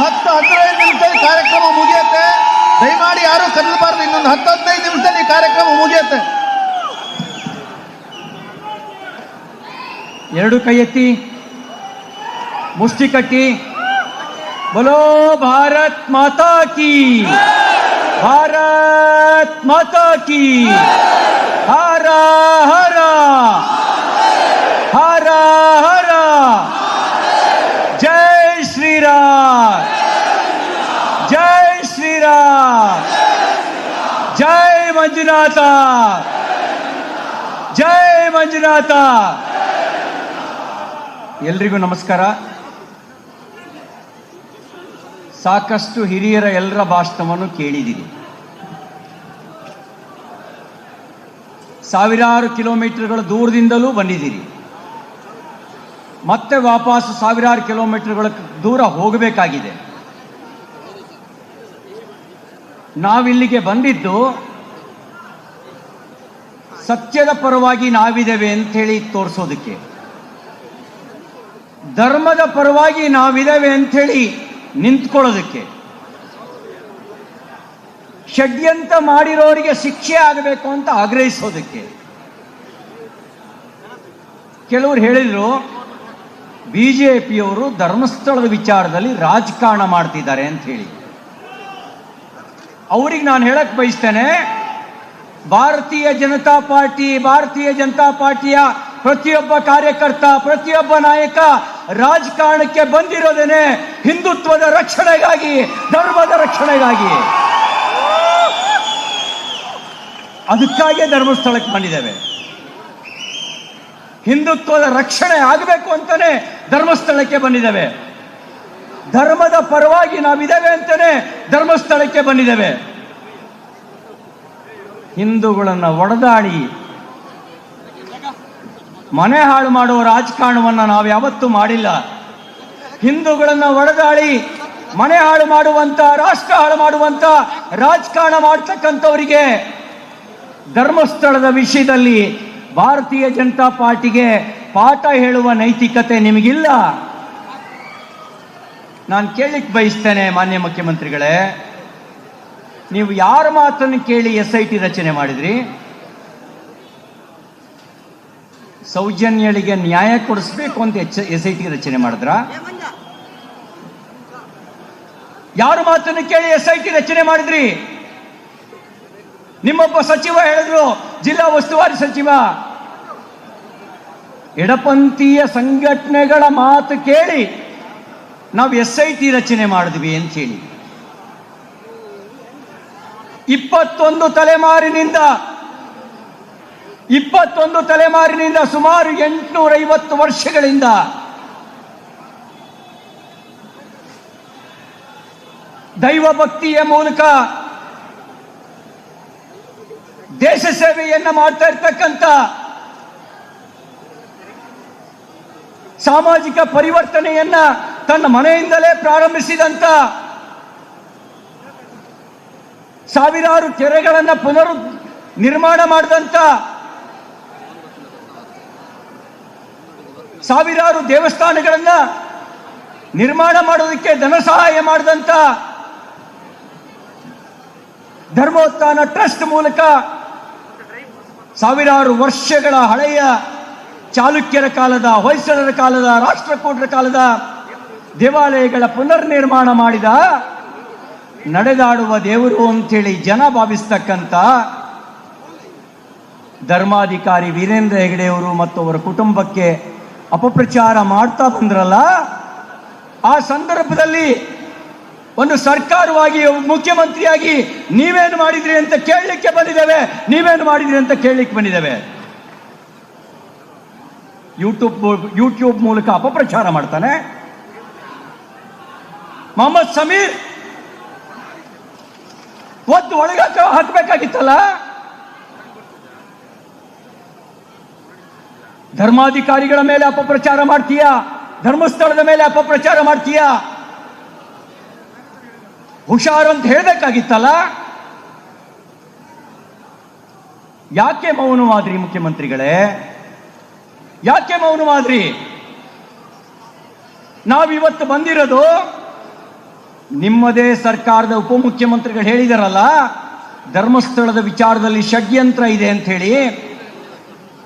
10-15 ನಿಮಿಷದಲ್ಲಿ ಕಾರ್ಯಕ್ರಮ ಮುಗಿಯುತ್ತೆ. ದಯಮಾಡಿ ಯಾರು ಕದಲಬಾರದು. ಇನ್ನೊಂದು 10-15 ನಿಮಿಷದಲ್ಲಿ ಕಾರ್ಯಕ್ರಮ ಮುಗಿಯುತ್ತೆ. ಎರಡು ಕೈ ಎತ್ತಿ, ಮುಷ್ಟಿ ಕಟ್ಟಿ. बोलो भारत माता की, भारत माता की, हर हर हर हर, जय श्री राम, जय श्री राम, जय मंजुनाथ, जय मंजुनाथ. ಎಲ್ರಿಗೂ ನಮಸ್ಕಾರ. ಸಾಕಷ್ಟು ಹಿರಿಯರ ಎಲ್ಲರ ಭಾಷಣವನ್ನು ಕೇಳಿದ್ದೀರಿ. ಸಾವಿರಾರು ಕಿಲೋಮೀಟರ್ಗಳ ದೂರದಿಂದಲೂ ಬಂದಿದ್ದೀರಿ. ಮತ್ತೆ ವಾಪಸ್ ಸಾವಿರಾರು ಕಿಲೋಮೀಟರ್ಗಳ ದೂರ ಹೋಗಬೇಕಾಗಿದೆ. ನಾವಿಲ್ಲಿಗೆ ಬಂದಿದ್ದು ಸತ್ಯದ ಪರವಾಗಿ ನಾವಿದ್ದೇವೆ ಅಂಥೇಳಿ ತೋರಿಸೋದಕ್ಕೆ, ಧರ್ಮದ ಪರವಾಗಿ ನಾವಿದ್ದೇವೆ ಅಂಥೇಳಿ ನಿಂತ್ಕೊಳ್ಳೋದಕ್ಕೆ, ಷಡ್ಯಂತ್ರ ಮಾಡಿರೋರಿಗೆ ಶಿಕ್ಷೆ ಆಗಬೇಕು ಅಂತ ಆಗ್ರಹಿಸೋದಕ್ಕೆ. ಕೆಲವರು ಹೇಳಿದ್ರು ಬಿಜೆಪಿಯವರು ಧರ್ಮಸ್ಥಳದ ವಿಚಾರದಲ್ಲಿ ರಾಜಕಾರಣ ಮಾಡ್ತಿದ್ದಾರೆ ಅಂತ ಹೇಳಿ. ಅವ್ರಿಗೆ ನಾನು ಹೇಳಕ್ ಬಯಸ್ತೇನೆ, ಭಾರತೀಯ ಜನತಾ ಪಾರ್ಟಿಯ ಪ್ರತಿಯೊಬ್ಬ ಕಾರ್ಯಕರ್ತ, ಪ್ರತಿಯೊಬ್ಬ ನಾಯಕ ರಾಜಕಾರಣಕ್ಕೆ ಬಂದಿರೋದೇನೆ ಹಿಂದುತ್ವದ ರಕ್ಷಣೆಗಾಗಿ, ಧರ್ಮದ ರಕ್ಷಣೆಗಾಗಿ. ಅದಕ್ಕಾಗಿಯೇ ಧರ್ಮಸ್ಥಳಕ್ಕೆ ಬಂದಿದ್ದೇವೆ. ಹಿಂದುತ್ವದ ರಕ್ಷಣೆ ಆಗಬೇಕು ಅಂತಾನೆ ಧರ್ಮಸ್ಥಳಕ್ಕೆ ಬಂದಿದ್ದೇವೆ. ಧರ್ಮದ ಪರವಾಗಿ ನಾವಿದ್ದೇವೆ ಅಂತಾನೆ ಧರ್ಮಸ್ಥಳಕ್ಕೆ ಬಂದಿದ್ದೇವೆ. ಹಿಂದೂಗಳನ್ನು ಒಡೆದಾಡಿ ಮನೆ ಹಾಳು ಮಾಡುವ ರಾಜಕಾರಣವನ್ನ ನಾವು ಯಾವತ್ತೂ ಮಾಡಿಲ್ಲ. ಹಿಂದೂಗಳನ್ನು ಒಡೆದಾಡಿ ಮನೆ ಹಾಳು ಮಾಡುವಂತ, ರಾಷ್ಟ್ರ ಹಾಳು ಮಾಡುವಂತ ರಾಜಕಾರಣ ಮಾಡ್ತಕ್ಕಂಥವರಿಗೆ ಧರ್ಮಸ್ಥಳದ ವಿಷಯದಲ್ಲಿ ಭಾರತೀಯ ಜನತಾ ಪಾರ್ಟಿಗೆ ಪಾಠ ಹೇಳುವ ನೈತಿಕತೆ ನಿಮಗಿಲ್ಲ. ನಾನು ಕೇಳಲಿಕ್ಕೆ ಬಯಸ್ತೇನೆ, ಮಾನ್ಯ ಮುಖ್ಯಮಂತ್ರಿಗಳೇ, ನೀವು ಯಾರ ಮಾತನ್ನು ಕೇಳಿ SIT ರಚನೆ ಮಾಡಿದ್ರಿ? ಸೌಜನ್ಯಳಿಗೆ ನ್ಯಾಯ ಕೊಡಿಸ್ಬೇಕು ಅಂತ SIT ರಚನೆ ಮಾಡಿದ್ರ? ಯಾರ ಮಾತನ್ನು ಕೇಳಿ SIT ರಚನೆ ಮಾಡಿದ್ರಿ? ನಿಮ್ಮೊಬ್ಬ ಸಚಿವ ಹೇಳಿದ್ರು, ಜಿಲ್ಲಾ ಉಸ್ತುವಾರಿ ಸಚಿವ, ಎಡಪಂಥೀಯ ಸಂಘಟನೆಗಳ ಮಾತು ಕೇಳಿ ನಾವು SIT ರಚನೆ ಮಾಡಿದ್ವಿ ಅಂತ ಹೇಳಿ. 21 ತಲೆಮಾರಿನಿಂದ ಸುಮಾರು 850 ವರ್ಷಗಳಿಂದ ದೈವ ಭಕ್ತಿಯ ಮೂಲಕ ದೇಶ ಸೇವೆಯನ್ನ ಮಾಡ್ತಾ ಇರ್ತಕ್ಕಂಥ, ಸಾಮಾಜಿಕ ಪರಿವರ್ತನೆಯನ್ನ ತನ್ನ ಮನೆಯಿಂದಲೇ ಪ್ರಾರಂಭಿಸಿದಂತ, ಸಾವಿರಾರು ಕೆರೆಗಳನ್ನ ಪುನರ್ ನಿರ್ಮಾಣ ಮಾಡಿದಂತ, ಸಾವಿರಾರು ದೇವಸ್ಥಾನಗಳನ್ನ ನಿರ್ಮಾಣ ಮಾಡೋದಕ್ಕೆ ಧನ ಸಹಾಯ ಮಾಡಿದಂತ, ಧರ್ಮೋತ್ಥಾನ ಟ್ರಸ್ಟ್ ಮೂಲಕ ಸಾವಿರಾರು ವರ್ಷಗಳ ಹಳೆಯ ಚಾಲುಕ್ಯರ ಕಾಲದ, ಹೊಯ್ಸಳರ ಕಾಲದ, ರಾಷ್ಟ್ರಕೂಟರ ಕಾಲದ ದೇವಾಲಯಗಳ ಪುನರ್ ನಿರ್ಮಾಣ ಮಾಡಿದ ನಡೆದಾಡುವ ದೇವರು ಅಂತೇಳಿ ಜನ ಭಾವಿಸ್ತಕ್ಕಂಥ ಧರ್ಮಾಧಿಕಾರಿ ವೀರೇಂದ್ರ ಹೆಗಡೆಯವರು ಮತ್ತು ಅವರ ಕುಟುಂಬಕ್ಕೆ ಅಪಪ್ರಚಾರ ಮಾಡ್ತಾ ಬಂದ್ರಲ್ಲ, ಆ ಸಂದರ್ಭದಲ್ಲಿ ಒಂದು ಸರ್ಕಾರವಾಗಿ, ಮುಖ್ಯಮಂತ್ರಿಯಾಗಿ ನೀವೇನು ಮಾಡಿದ್ರಿ ಅಂತ ಕೇಳಲಿಕ್ಕೆ ಬಂದಿದ್ದೇವೆ. ಯೂಟ್ಯೂಬ್ ಮೂಲಕ ಅಪಪ್ರಚಾರ ಮಾಡ್ತಾನೆ. ಮೊಹಮ್ಮದ್ ಸಮೀರ್ ಒಳಗೆ ಹಾಕಬೇಕಾಗಿತ್ತಲ್ಲ. ಧರ್ಮಾಧಿಕಾರಿಗಳ ಮೇಲೆ ಅಪಪ್ರಚಾರ ಮಾಡ್ತೀಯಾ, ಧರ್ಮಸ್ಥಳದ ಮೇಲೆ ಅಪಪ್ರಚಾರ ಮಾಡ್ತೀಯಾ, ಹುಷಾರು ಅಂತ ಹೇಳಬೇಕಾಗಿತ್ತಲ್ಲ. ಯಾಕೆ ಮೌನವಾದ್ರಿ ಮುಖ್ಯಮಂತ್ರಿಗಳೇ? ಯಾಕೆ ಮೌನವಾದ್ರಿ? ನಾವಿವತ್ತು ಬಂದಿರೋದು ನಿಮ್ಮದೇ ಸರ್ಕಾರದ ಉಪಮುಖ್ಯಮಂತ್ರಿಗಳು ಹೇಳಿದಾರಲ್ಲ, ಧರ್ಮಸ್ಥಳದ ವಿಚಾರದಲ್ಲಿ ಷಡ್ಯಂತ್ರ ಇದೆ ಅಂತ ಹೇಳಿ.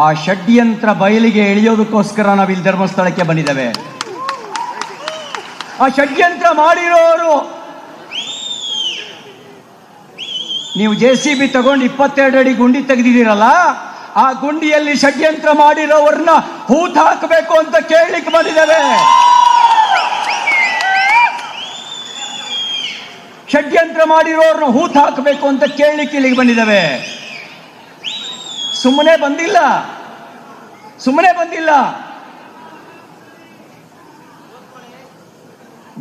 ಆ ಷಡ್ಯಂತ್ರ ಬಯಲಿಗೆ ಎಳೆಯೋದಕ್ಕೋಸ್ಕರ ನಾವಿಲ್ಲಿ ಧರ್ಮಸ್ಥಳಕ್ಕೆ ಬಂದಿದ್ದೇವೆ. ಆ ಷಡ್ಯಂತ್ರ ಮಾಡಿರೋರು, ನೀವು JCB ತಗೊಂಡು 22 ಅಡಿ ಗುಂಡಿ ತೆಗೆದಿದ್ದೀರಲ್ಲ, ಆ ಗುಂಡಿಯಲ್ಲಿ ಷಡ್ಯಂತ್ರ ಮಾಡಿರೋರನ್ನ ಹೂತ್ ಹಾಕಬೇಕು ಅಂತ ಕೇಳಲಿಕ್ಕೆ ಬಂದಿದ್ದೇವೆ. ಷಡ್ಯಂತ್ರ ಮಾಡಿರೋರ್ನ ಹೂತ್ ಹಾಕಬೇಕು ಅಂತ ಕೇಳಲಿಕ್ಕೆ ಇಲ್ಲಿಗೆ ಬಂದಿದ್ದೇವೆ. ಸುಮ್ಮನೆ ಬಂದಿಲ್ಲ.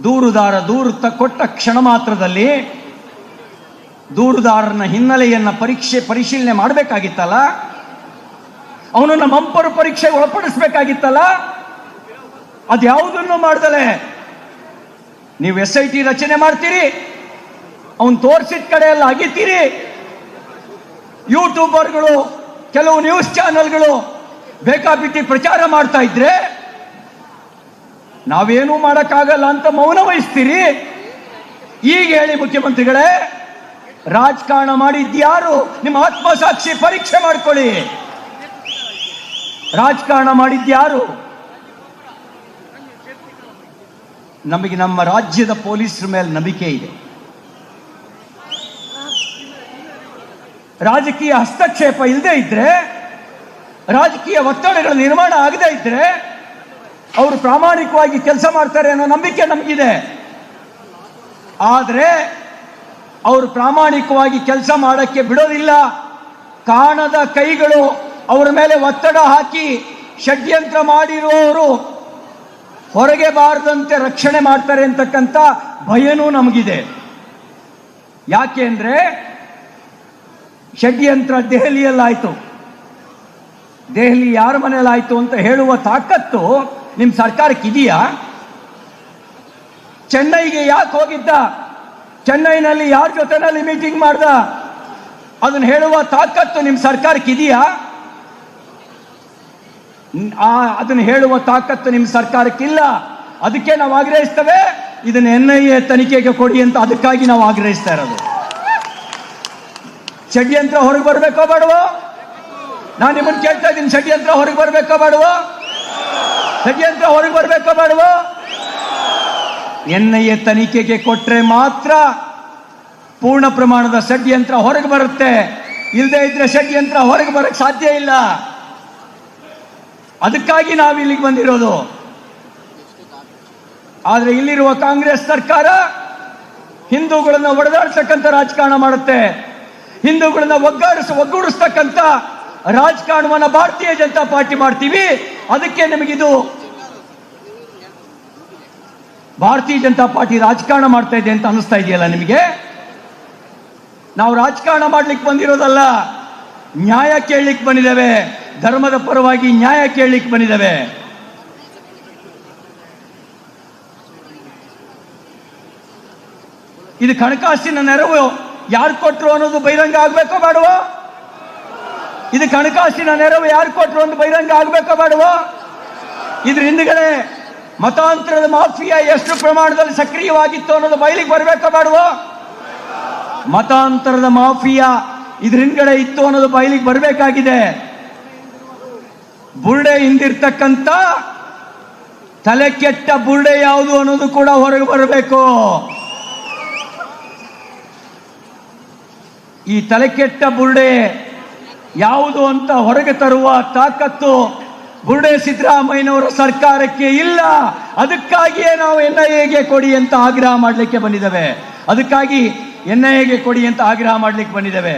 ದೂರುದಾರ ದೂರು ಕೊಟ್ಟ ಕ್ಷಣ ಮಾತ್ರದಲ್ಲಿ ದೂರುದಾರನ ಹಿನ್ನೆಲೆಯನ್ನ ಪರಿಶೀಲನೆ ಮಾಡಬೇಕಾಗಿತ್ತಲ್ಲ, ಅವನನ್ನ ಮಂಪರು ಪರೀಕ್ಷೆಗೆ ಒಳಪಡಿಸಬೇಕಾಗಿತ್ತಲ್ಲ. ಅದ್ಯಾವುದನ್ನು ಮಾಡ್ದಲೆ ನೀವು SIT ರಚನೆ ಮಾಡ್ತೀರಿ, ಅವನ್ ತೋರಿಸಿದ ಕಡೆ ಎಲ್ಲ ಅಗಿತೀರಿ. ಯೂಟ್ಯೂಬರ್ಗಳು, ಕೆಲವು ನ್ಯೂಸ್ ಚಾನೆಲ್ಗಳು ಬೇಕಾಬಿಟ್ಟಿ ಪ್ರಚಾರ ಮಾಡ್ತಾ ಇದ್ರೆ ನಾವೇನೂ ಮಾಡಕ್ಕಾಗಲ್ಲ ಅಂತ ಮೌನ ವಹಿಸ್ತೀರಿ. ಈಗ ಹೇಳಿ ಮುಖ್ಯಮಂತ್ರಿಗಳೇ, ರಾಜಕಾರಣ ಮಾಡಿದ್ಯಾರು? ನಿಮ್ಮ ಆತ್ಮಸಾಕ್ಷಿ ಪರೀಕ್ಷೆ ಮಾಡ್ಕೊಳ್ಳಿ. ರಾಜಕಾರಣ ಮಾಡಿದ್ಯಾರು? ನಮಗೆ ನಮ್ಮ ರಾಜ್ಯದ ಪೊಲೀಸರ ಮೇಲೆ ನಂಬಿಕೆ ಇದೆ. ರಾಜಕೀಯ ಹಸ್ತಕ್ಷೇಪ ಇಲ್ಲದೆ ಇದ್ರೆ, ರಾಜಕೀಯ ಒತ್ತಡಗಳ ನಿರ್ಮಾಣ ಆಗದೆ ಇದ್ರೆ ಅವರು ಪ್ರಾಮಾಣಿಕವಾಗಿ ಕೆಲಸ ಮಾಡ್ತಾರೆ ಅನ್ನೋ ನಂಬಿಕೆ ನಮಗಿದೆ. ಆದರೆ ಅವರು ಪ್ರಾಮಾಣಿಕವಾಗಿ ಕೆಲಸ ಮಾಡಕ್ಕೆ ಬಿಡೋದಿಲ್ಲ. ಕಾಣದ ಕೈಗಳು ಅವರ ಮೇಲೆ ಒತ್ತಡ ಹಾಕಿ ಷಡ್ಯಂತ್ರ ಮಾಡಿರುವವರು ಹೊರಗೆ ಬಾರದಂತೆ ರಕ್ಷಣೆ ಮಾಡ್ತಾರೆ ಅಂತಕ್ಕಂಥ ಭಯನೂ ನಮಗಿದೆ. ಯಾಕೆ ಅಂದ್ರೆ ಷಡ್ಯಂತ್ರ ದೆಹಲಿಯಲ್ಲಾಯ್ತು, ದೆಹಲಿ ಯಾರ ಮನೆಯಲ್ಲಾಯ್ತು ಅಂತ ಹೇಳುವ ತಾಕತ್ತು ನಿಮ್ಮ ಸರ್ಕಾರಕ್ಕೆ ಇದೆಯಾ? ಚೆನ್ನೈಗೆ ಯಾಕೆ ಹೋಗಿದ್ದ, ಚೆನ್ನೈನಲ್ಲಿ ಯಾರ ಜೊತೆನಲ್ಲಿ ಮೀಟಿಂಗ್ ಮಾಡ್ದ, ಅದನ್ನು ಹೇಳುವ ತಾಕತ್ತು ನಿಮ್ಮ ಸರ್ಕಾರಕ್ಕೆ ಇದೆಯಾ? ಅದನ್ನು ಹೇಳುವ ತಾಕತ್ತು ನಿಮ್ಮ ಸರ್ಕಾರಕ್ಕಿಲ್ಲ. ಅದಕ್ಕೆ ನಾವು ಆಗ್ರಹಿಸ್ತೇವೆ, ಇದನ್ನು NIA ತನಿಖೆಗೆ ಕೊಡಿ ಅಂತ. ಅದಕ್ಕಾಗಿ ನಾವು ಆಗ್ರಹಿಸ್ತಾ ಇರೋದು. ಷಡ್ಯಂತ್ರ ಹೊರಗೆ ಬರಬೇಕೋ ಬೇಡವೋ? ನಾನು ನಿಮ್ಮನ್ನು ಕೇಳ್ತಾ ಇದ್ದೀನಿ, ಷಡ್ಯಂತ್ರ ಹೊರಗೆ ಬರಬೇಕೋ ಬೇಡವೋ? ಷಡ್ಯಂತ್ರ ಹೊರಗೆ ಬರಬೇಕೋ ಬೇಡವೋ? NIA ತನಿಖೆಗೆ ಕೊಟ್ರೆ ಮಾತ್ರ ಪೂರ್ಣ ಪ್ರಮಾಣದ ಷಡ್ಯಂತ್ರ ಹೊರಗೆ ಬರುತ್ತೆ. ಇಲ್ಲದೆ ಇದ್ರೆ ಷಡ್ಯಂತ್ರ ಹೊರಗೆ ಬರಕ್ಕೆ ಸಾಧ್ಯ ಇಲ್ಲ. ಅದಕ್ಕಾಗಿ ನಾವು ಇಲ್ಲಿಗೆ ಬಂದಿರೋದು. ಆದ್ರೆ ಇಲ್ಲಿರುವ ಕಾಂಗ್ರೆಸ್ ಸರ್ಕಾರ ಹಿಂದೂಗಳನ್ನ ಒಡೆದಾಡ್ತಕ್ಕಂಥ ರಾಜಕಾರಣ ಮಾಡುತ್ತೆ. ಹಿಂದೂಗಳನ್ನ ಒಗ್ಗೂಡಿಸ್ತಕ್ಕಂಥ ರಾಜಕಾರಣವನ್ನ ಭಾರತೀಯ ಜನತಾ ಪಾರ್ಟಿ ಮಾಡ್ತೀವಿ. ಅದಕ್ಕೆ ನಮಗಿದು ಭಾರತೀಯ ಜನತಾ ಪಾರ್ಟಿ ರಾಜಕಾರಣ ಮಾಡ್ತಾ ಇದೆ ಅಂತ ಅನಿಸ್ತಾ ಇದೆಯಲ್ಲ ನಿಮಗೆ? ನಾವು ರಾಜಕಾರಣ ಮಾಡ್ಲಿಕ್ಕೆ ಬಂದಿರೋದಲ್ಲ, ನ್ಯಾಯ ಕೇಳಲಿಕ್ಕೆ ಬಂದಿದ್ದೇವೆ. ಧರ್ಮದ ಪರವಾಗಿ ನ್ಯಾಯ ಕೇಳಲಿಕ್ಕೆ ಬಂದಿದ್ದೇವೆ. ಇದು ಹಣಕಾಸಿನ ನೆರವು ಯಾರು ಕೊಟ್ಟರು ಅನ್ನೋದು ಬಹಿರಂಗ ಆಗ್ಬೇಕೋ ಬೇಡವೋ? ಇದು ಹಣಕಾಸಿನ ನೆರವು ಯಾರು ಕೊಟ್ಟರು ಅಂತ ಬಹಿರಂಗ ಆಗ್ಬೇಕೋ ಬೇಡವೋ? ಇದ್ರ ಹಿಂದ್ಗಡೆ ಮತಾಂತರದ ಮಾಫಿಯಾ ಎಷ್ಟು ಪ್ರಮಾಣದಲ್ಲಿ ಸಕ್ರಿಯವಾಗಿತ್ತು ಅನ್ನೋದು ಬಯಲಿಗೆ ಬರಬೇಕೋ ಬೇಡವೋ? ಮತಾಂತರದ ಮಾಫಿಯಾ ಇದ್ರ ಹಿಂದ್ಗಡೆ ಇತ್ತು ಅನ್ನೋದು ಬಯಲಿಗೆ ಬರಬೇಕಾಗಿದೆ. ಬುರುಡೆ ಹಿಂದಿರ್ತಕ್ಕಂಥ ತಲೆ ಕೆಟ್ಟ ಬುರುಡೆ ಯಾವುದು ಅನ್ನೋದು ಕೂಡ ಹೊರಗೆ ಬರಬೇಕು. ಈ ತಲೆ ಕೆಟ್ಟ ಬುರುಡೆ ಯಾವುದು ಅಂತ ಹೊರಗೆ ತರುವ ತಾಕತ್ತು ಬುರುಡೆ ಸಿದ್ದರಾಮಯ್ಯನವರ ಸರ್ಕಾರಕ್ಕೆ ಇಲ್ಲ. ಅದಕ್ಕಾಗಿಯೇ ನಾವು NIAಗೆ ಕೊಡಿ ಅಂತ ಆಗ್ರಹ ಮಾಡಲಿಕ್ಕೆ ಬಂದಿದ್ದೇವೆ. ಅದಕ್ಕಾಗಿ NIAಗೆ ಕೊಡಿ ಅಂತ ಆಗ್ರಹ ಮಾಡಲಿಕ್ಕೆ ಬಂದಿದ್ದೇವೆ.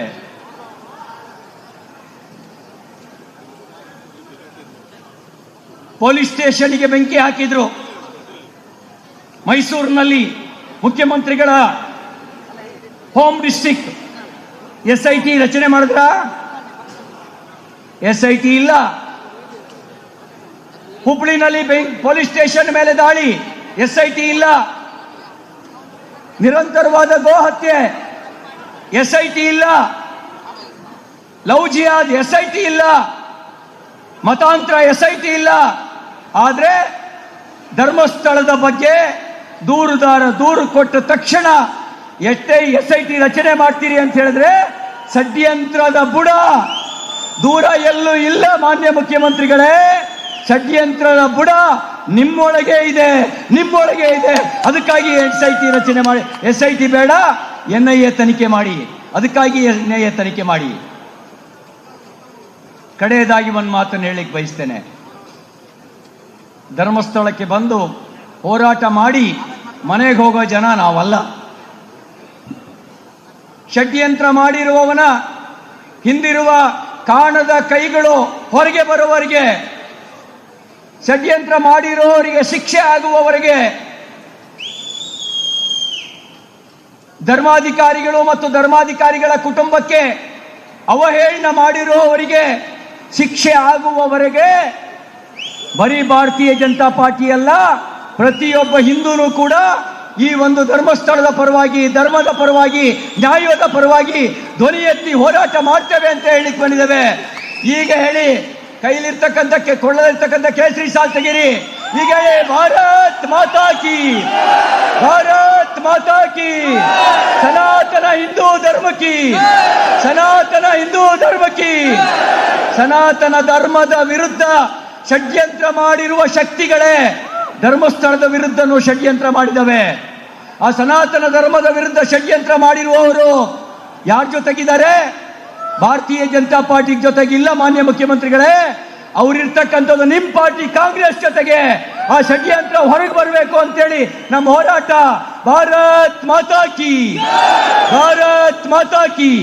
ಪೊಲೀಸ್ ಸ್ಟೇಷನ್ಗೆ ಬೆಂಕಿ ಹಾಕಿದ್ರು. ಮೈಸೂರಿನಲ್ಲಿ ಮುಖ್ಯಮಂತ್ರಿಗಳ ಹೋಮ್ ಡಿಸ್ಟ್ರಿಕ್ಟ್ SIT ರಚನೆ ಮಾಡಿದ್ರ? SIT ಇಲ್ಲ. ಹುಬ್ಳಿನಲ್ಲಿ ಪೊಲೀಸ್ ಸ್ಟೇಷನ್ ಮೇಲೆ ದಾಳಿ, SIT ಇಲ್ಲ. ನಿರಂತರವಾದ ಗೋ ಹತ್ಯೆ, SIT ಇಲ್ಲ. ಲವ್ ಜಿಹಾದ್, SIT ಇಲ್ಲ. ಮತಾಂತರ, SIT ಇಲ್ಲ. ಆದ್ರೆ ಧರ್ಮಸ್ಥಳದ ಬಗ್ಗೆ ದೂರು ಕೊಟ್ಟ ತಕ್ಷಣ ಎಷ್ಟೇ SIT ರಚನೆ ಮಾಡ್ತೀರಿ ಅಂತ ಹೇಳಿದ್ರೆ ಷಡ್ಯಂತ್ರದ ಬುಡ ದೂರ ಎಲ್ಲೂ ಇಲ್ಲ. ಮಾನ್ಯ ಮುಖ್ಯಮಂತ್ರಿಗಳೇ, ಷಡ್ಯಂತ್ರದ ಬುಡ ನಿಮ್ಮೊಳಗೆ ಇದೆ. ಅದಕ್ಕಾಗಿ SIT ರಚನೆ ಮಾಡಿ. SIT ಬೇಡ, NIA ತನಿಖೆ ಮಾಡಿ. ಅದಕ್ಕಾಗಿ NIA ತನಿಖೆ ಮಾಡಿ. ಕಡೆಯದಾಗಿ ಒಂದು ಮಾತನ್ನು ಹೇಳಿಕ್ಕೆ ಬಯಸ್ತೇನೆ. ಧರ್ಮಸ್ಥಳಕ್ಕೆ ಬಂದು ಹೋರಾಟ ಮಾಡಿ ಮನೆಗೆ ಹೋಗೋ ಜನ ನಾವಲ್ಲ. ಷಡ್ಯಂತ್ರ ಮಾಡಿರುವವನ ಹಿಂದಿರುವ ಕಾಣದ ಕೈಗಳು ಹೊರಗೆ ಬರುವವರೆಗೆ, ಷಡ್ಯಂತ್ರ ಮಾಡಿರುವವರಿಗೆ ಶಿಕ್ಷೆ ಆಗುವವರೆಗೆ, ಧರ್ಮಾಧಿಕಾರಿಗಳು ಮತ್ತು ಧರ್ಮಾಧಿಕಾರಿಗಳ ಕುಟುಂಬಕ್ಕೆ ಅವಹೇಳನ ಮಾಡಿರುವವರಿಗೆ ಶಿಕ್ಷೆ ಆಗುವವರೆಗೆ ಬರೀ ಭಾರತೀಯ ಜನತಾ ಪಾರ್ಟಿ ಅಲ್ಲ, ಪ್ರತಿಯೊಬ್ಬ ಹಿಂದೂನು ಕೂಡ ಈ ಒಂದು ಧರ್ಮಸ್ಥಳದ ಪರವಾಗಿ, ಧರ್ಮದ ಪರವಾಗಿ, ನ್ಯಾಯದ ಪರವಾಗಿ ಧ್ವನಿ ಎತ್ತಿ ಹೋರಾಟ ಮಾಡ್ತೇವೆ ಅಂತ ಹೇಳಿಕ್ ಬಂದಿದ್ದೇವೆ. ಈಗ ಹೇಳಿ, ಕೈಲಿರ್ತಕ್ಕಂಥ ಕೊಳ್ಳಲಿರ್ತಕ್ಕಂಥ ಕೇಸರಿ ಸಾಲ್ ತೆಗೀರಿ. ಈಗ ಹೇಳಿ, ಭಾರತ್ ಮಾತಾ ಕಿ, ಭಾರತ್ ಮಾತಾ ಕಿ, ಸನಾತನ ಹಿಂದೂ ಧರ್ಮ ಕಿ, ಸನಾತನ ಹಿಂದೂ ಧರ್ಮ ಕಿ. ಸನಾತನ ಧರ್ಮದ ವಿರುದ್ಧ ಷಡ್ಯಂತ್ರ ಮಾಡಿರುವ ಶಕ್ತಿಗಳೇ ಧರ್ಮಸ್ಥಳದ ವಿರುದ್ಧನೂ ಷಡ್ಯಂತ್ರ ಮಾಡಿದವೆ. ಆ ಸನಾತನ ಧರ್ಮದ ವಿರುದ್ಧ ಷಡ್ಯಂತ್ರ ಮಾಡಿರುವವರು ಯಾರ ಜೊತೆಗಿದ್ದಾರೆ? ಭಾರತೀಯ ಜನತಾ ಪಾರ್ಟಿ ಜೊತೆಗಿಲ್ಲ. ಮಾನ್ಯ ಮುಖ್ಯಮಂತ್ರಿಗಳೇ, ಅವರಿರ್ತಕ್ಕಂಥದ್ದು ನಿಮ್ಮ ಪಾರ್ಟಿ ಕಾಂಗ್ರೆಸ್ ಜೊತೆಗೆ. ಆ ಷಡ್ಯಂತ್ರ ಹೊರಗೆ ಬರಬೇಕು ಅಂತೇಳಿ ನಮ್ಮ ಹೋರಾಟ. ಭಾರತ್ ಮಾತಾ ಕಿ, ಭಾರತ್ ಮಾತಾ ಕಿ.